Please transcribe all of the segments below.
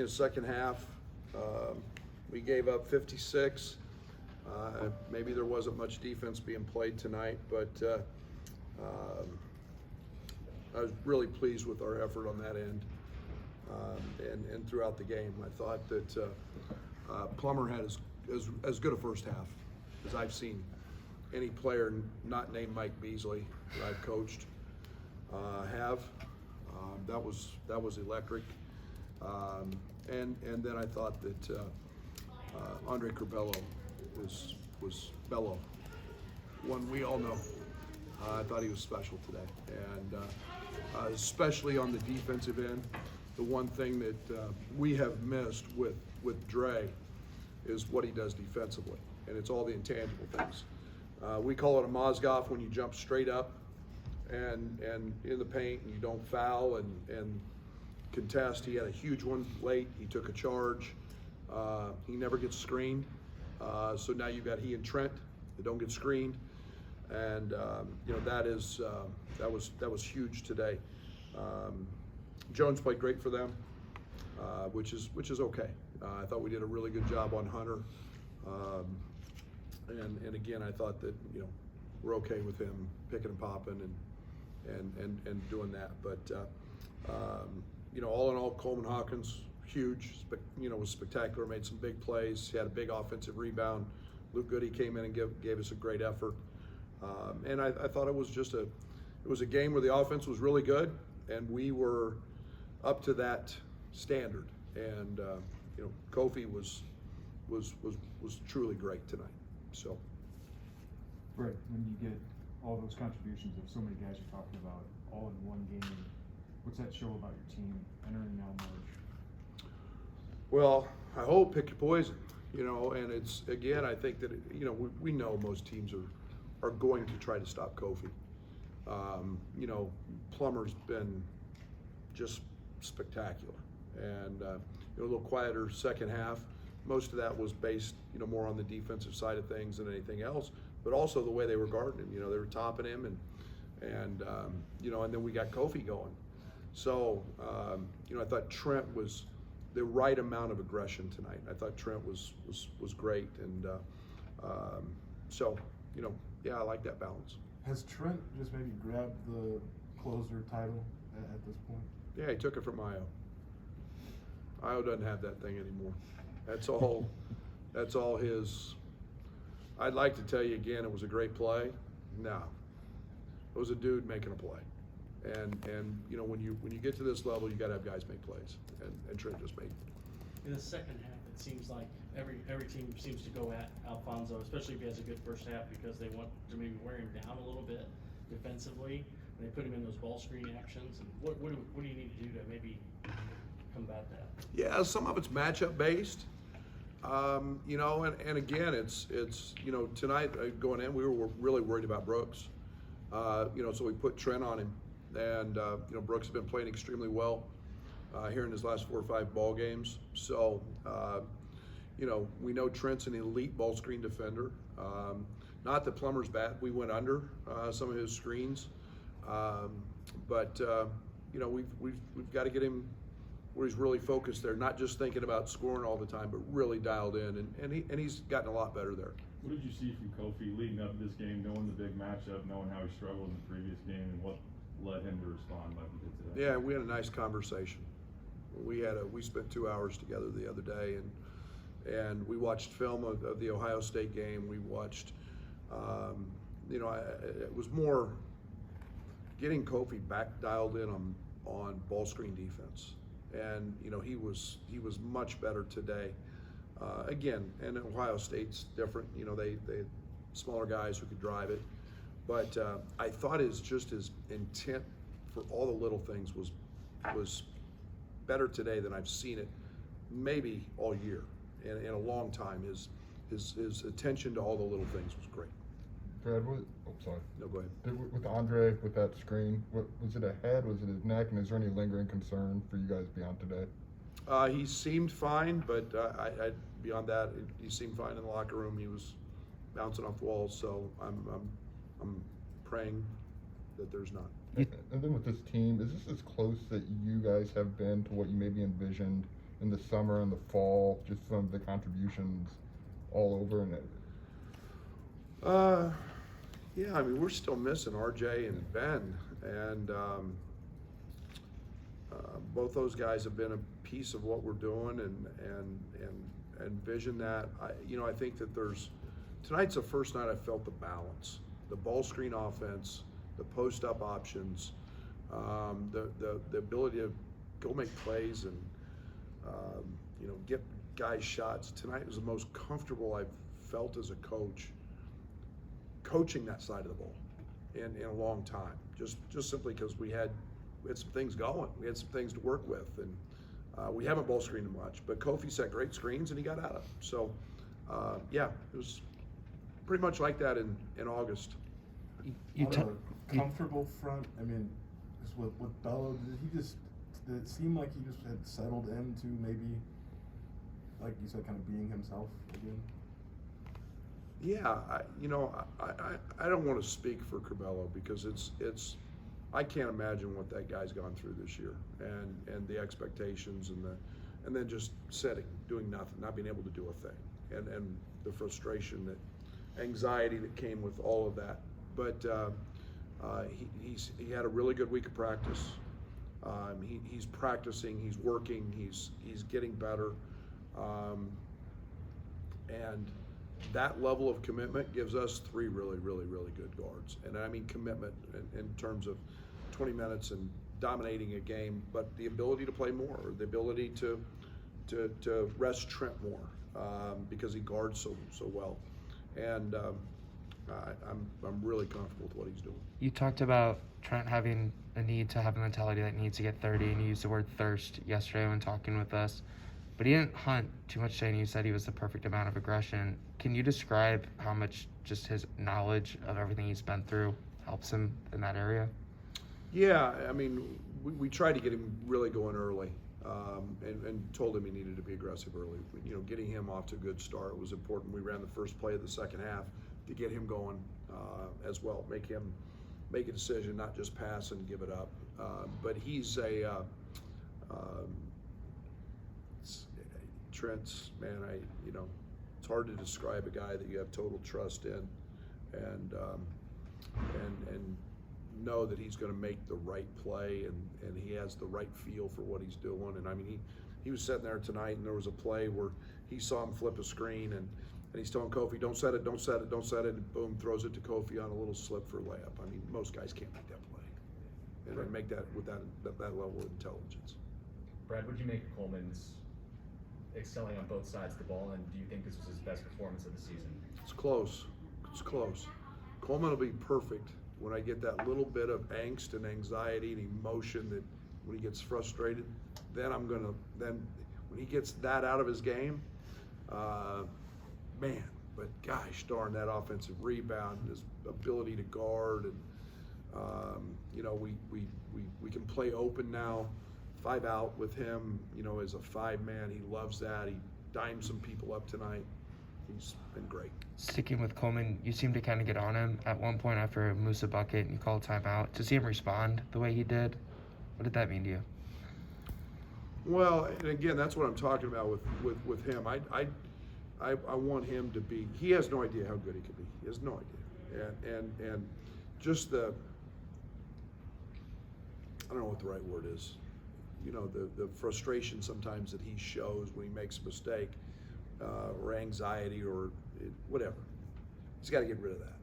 second half, we gave up 56. Maybe there wasn't much defense being played tonight, but I was really pleased with our effort on that end and throughout the game. I thought that Plummer had as good a first half as I've seen any player not named Mike Beasley that I've coached have. That was electric. And then I thought that Andre Curbelo was Bello, one we all know. I thought he was special today, and especially on the defensive end. The one thing that we have missed with Dre is what he does defensively, and it's all the intangible things. We call it a Mozgov when you jump straight up and in the paint and you don't foul and contest. He had a huge one late. He took a charge. He never gets screened. So now you've got he and Trent that don't get screened, and that was huge today. Jones played great for them, which is okay. I thought we did a really good job on Hunter, and again I thought that we're okay with him picking and popping and doing that. But all in all, Coleman Hawkins, huge, was spectacular, made some big plays. He had a big offensive rebound. Luke Goody came in and gave us a great effort. And I thought it was a game where the offense was really good, and we were up to that standard. And Kofi was truly great tonight. So, Brett, when you get all those contributions of so many guys you're talking about all in one game, what's that show about your team entering now March? Well, I hope pick your poison, and it's, again, I think that, we know most teams are going to try to stop Kofi. Plummer's been just spectacular, and a little quieter second half. Most of that was based, more on the defensive side of things than anything else, but also the way they were guarding him. They were topping him, and then we got Kofi going. So, I thought Trent was the right amount of aggression tonight. I thought Trent was great, and I like that balance. Has Trent just maybe grabbed the closer title at this point? Yeah, he took it from Io. Io doesn't have that thing anymore. That's all his. I'd like to tell you again, it was a great play. No, it was a dude making a play. And when you get to this level, you got to have guys make plays, and Trent just made. In the second half, it seems like every team seems to go at Alfonso, especially if he has a good first half, because they want to maybe wear him down a little bit defensively, and they put him in those ball screen actions. And what do you need to do to maybe combat that? Yeah, some of it's matchup based. And again, it's tonight going in, we were really worried about Brooks. So we put Trent on him. And Brooks has been playing extremely well here in his last 4 or 5 ball games. So we know Trent's an elite ball screen defender. Not that Plummer's bad. We went under some of his screens, but we've got to get him where he's really focused there, not just thinking about scoring all the time, but really dialed in. And he's gotten a lot better there. What did you see from Kofi leading up to this game, knowing the big matchup, knowing how he struggled in the previous game, and what led him to respond like he did today? Yeah, we had a nice conversation. We spent 2 hours together the other day, and we watched film of the Ohio State game. We watched, it was more getting Kofi back dialed in on ball screen defense, and he was much better today. Again, and Ohio State's different. They smaller guys who could drive it. But I thought his intent for all the little things was better today than I've seen it maybe all year in a long time. His attention to all the little things was great. Brad, sorry. No, go ahead. With Andre, with that screen, was it a head, was it his neck, and is there any lingering concern for you guys beyond today? He seemed fine, but beyond that, he seemed fine in the locker room. He was bouncing off walls, so I'm praying that there's not. And then with this team, is this as close that you guys have been to what you maybe envisioned in the summer and the fall, just some of the contributions all over and Yeah, I mean, we're still missing RJ and Ben, and both those guys have been a piece of what we're doing, and vision that. I think that tonight's the first night I felt the balance, the ball screen offense, the post up options, the ability to go make plays and get guys shots. Tonight was the most comfortable I've felt as a coach coaching that side of the ball in a long time, just simply because we had some things going, we had some things to work with, and we haven't ball screened much, but Kofi set great screens and he got at them. So yeah, it was pretty much like that in August. On a comfortable front, I mean, just with Bello, did it seem like he just had settled into maybe, like you said, kind of being himself again? Yeah, I don't want to speak for Curbelo because I can't imagine what that guy's gone through this year, and the expectations and then just sitting, doing nothing, not being able to do a thing, and the frustration, anxiety that came with all of that. But he had a really good week of practice. He's practicing, he's working, he's getting better, and that level of commitment gives us three really, really, really good guards. And I mean commitment in terms of 20 minutes and dominating a game, but the ability to play more, or the ability to rest Trent more because he guards so well. And I'm really comfortable with what he's doing. You talked about Trent having a need to have a mentality that needs to get 30, and you used the word thirst yesterday when talking with us. But he didn't hunt too much today, and you said he was the perfect amount of aggression. Can you describe how much just his knowledge of everything he's been through helps him in that area? Yeah, I mean, we tried to get him really going early, and told him he needed to be aggressive early. Getting him off to a good start was important. We ran the first play of the second half to get him going as well, make him make a decision, not just pass and give it up. But he's Trent's, man, it's hard to describe a guy that you have total trust in, and know that he's going to make the right play, and he has the right feel for what he's doing. And I mean, he was sitting there tonight, and there was a play where he saw him flip a screen, and he's telling Kofi, don't set it, and boom, throws it to Kofi on a little slip for a layup. I mean, most guys can't make that play, and then make that with that level of intelligence. Brad, what did you make of Coleman's excelling on both sides of the ball, and do you think this was his best performance of the season? It's close. Coleman will be perfect when I get that little bit of angst and anxiety and emotion that when he gets frustrated, then when he gets that out of his game, man, but gosh darn, that offensive rebound, his ability to guard, and we can play open now, 5 out with him, as a 5-man. He loves that. He dimed some people up tonight. He's been great. Sticking with Coleman, you seemed to kind of get on him at one point after a Musa bucket, and you called timeout. To see him respond the way he did, what did that mean to you? Well, and again, that's what I'm talking about with him. I want him to be. He has no idea how good he could be. He has no idea, and just I don't know what the right word is. The frustration sometimes that he shows when he makes a mistake, or anxiety, or whatever. He's got to get rid of that,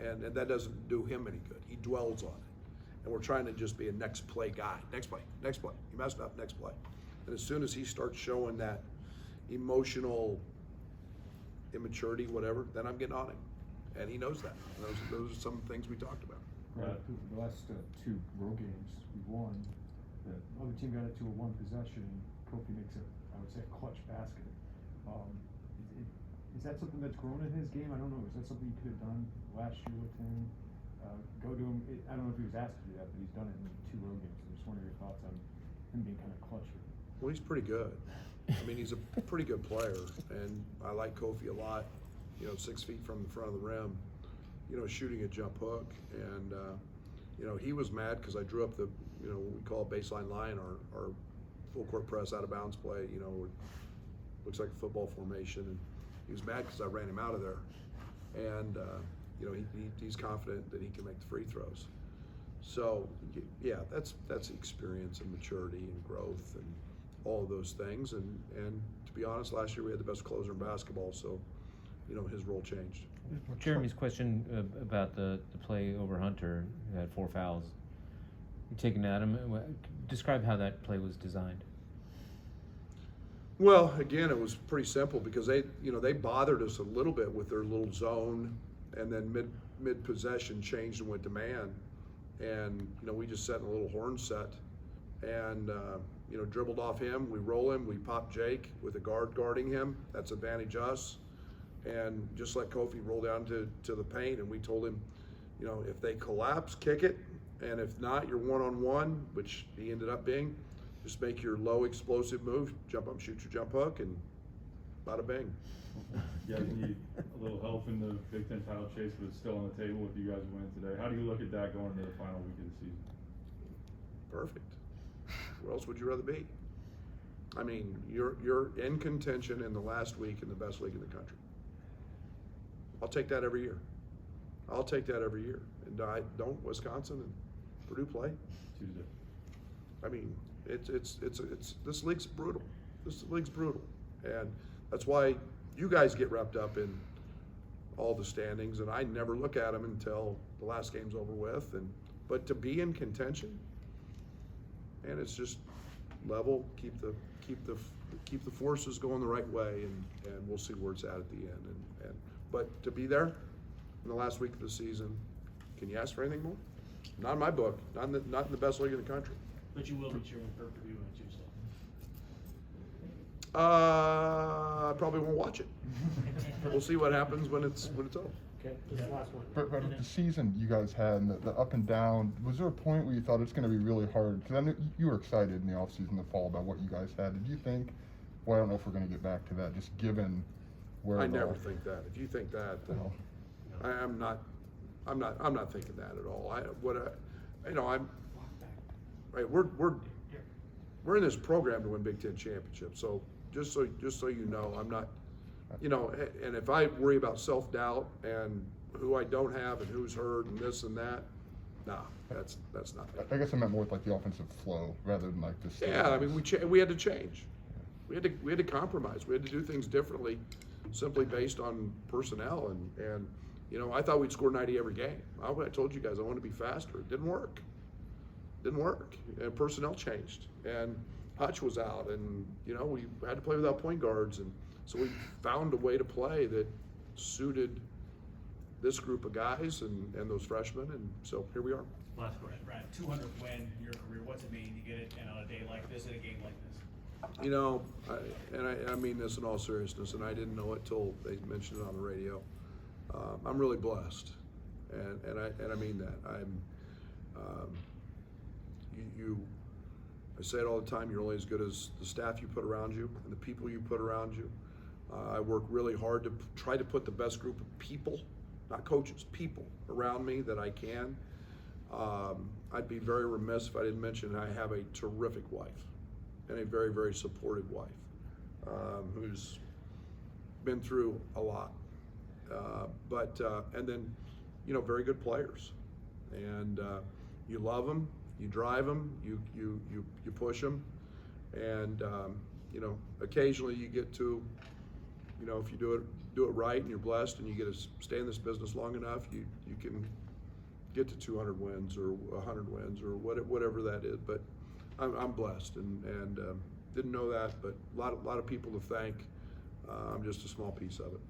and that doesn't do him any good. He dwells on it, and we're trying to just be a next play guy. Next play. He messed up. Next play. And as soon as he starts showing that emotional immaturity, whatever, then I'm getting on him, and he knows that. And those are some things we talked about. Right. The last 2 road games we won, the other team got it to a 1 possession, and Kofi makes I would say, a clutch basket. Is that something that's grown in his game? I don't know. Is that something you could have done last year with him? Go to him. I don't know if he was asked to do that, but he's done it in 2 road games. I'm just wondering your thoughts on him being kind of clutch with it. Well, he's pretty good. I mean, he's a pretty good player, and I like Kofi a lot. 6 feet from the front of the rim, shooting a jump hook, and he was mad because I drew up the what we call a baseline line, our full court press, out of bounds play, you know, looks like a football formation, and he was mad because I ran him out of there. And you know, he's confident that he can make the free throws. So yeah, that's experience and maturity and growth and all of those things. And to be honest, last year we had the best closer in basketball, so you know, his role changed. Jeremy's question about the play over Hunter, who had 4 fouls. You taking at him? Describe how that play was designed. Well, again, it was pretty simple because they bothered us a little bit with their little zone, and then mid possession changed and went to man, and you know, we just set in a little horn set, and you know, dribbled off him. We roll him. We pop Jake with a guard guarding him. That's advantage us. And just let Kofi roll down to the paint, and we told him, you know, if they collapse, kick it, and if not, you're one-on-one, which he ended up being. Just make your low explosive move, jump up, shoot your jump hook, and bada bing. You guys need a little help in the Big Ten title chase, but it's still on the table if you guys win today. How do you look at that going into the final week of the season? Perfect. Where else would you rather be? I mean, you're in contention in the last week in the best league in the country. I'll take that every year. I'll take that every year. And don't Wisconsin and Purdue play? Tuesday. I mean, it's this league's brutal. This league's brutal, and that's why you guys get wrapped up in all the standings, and I never look at them until the last game's over with. But to be in contention, and it's just level, keep the forces going the right way, and we'll see where it's at the end. But to be there in the last week of the season, can you ask for anything more? Not in my book. Not in the best league in the country. But you will be cheering for Purdue on Tuesday. I probably won't watch it. We'll see what happens when it's over. Okay, this is the last one. But the season you guys had, and the up and down, was there a point where you thought it's going to be really hard? Because I knew you were excited in the offseason, the fall, about what you guys had. Did you think, well, I don't know if we're going to get back to that, just given where I never think that. If you think that, then I'm not thinking that at all. We're in this program to win Big Ten championships. So just so you know, I'm not, you know, and if I worry about self-doubt and who I don't have and who's hurt and this and that, nah, that's not me. I guess I meant more with like the offensive flow rather than like this. Yeah, I mean, we had to change. We had to compromise. We had to do things differently, simply based on personnel. And you know, I thought we'd score 90 every game. I told you guys I wanted to be faster. It didn't work. And personnel changed. And Hutch was out, and you know, we had to play without point guards, and so we found a way to play that suited this group of guys and those freshmen, and so here we are. Last question, Brad. 200th win in your career. What's it mean to get it on a day like this, in a game like this? You know, I mean this in all seriousness, and I didn't know it till they mentioned it on the radio. I'm really blessed, and I mean that. I say it all the time. You're only as good as the staff you put around you and the people you put around you. I work really hard to try to put the best group of people, not coaches, people around me that I can. I'd be very remiss if I didn't mention I have a terrific wife and a very, very supportive wife who's been through a lot. And then, you know, very good players, and you love them, you drive them, you push them, and you know, occasionally you get to, you know, if you do it right and you're blessed and you get to stay in this business long enough, you can get to 200 wins or 100 wins or whatever that is. But I'm blessed and didn't know that, but a lot of people to thank. I'm just a small piece of it.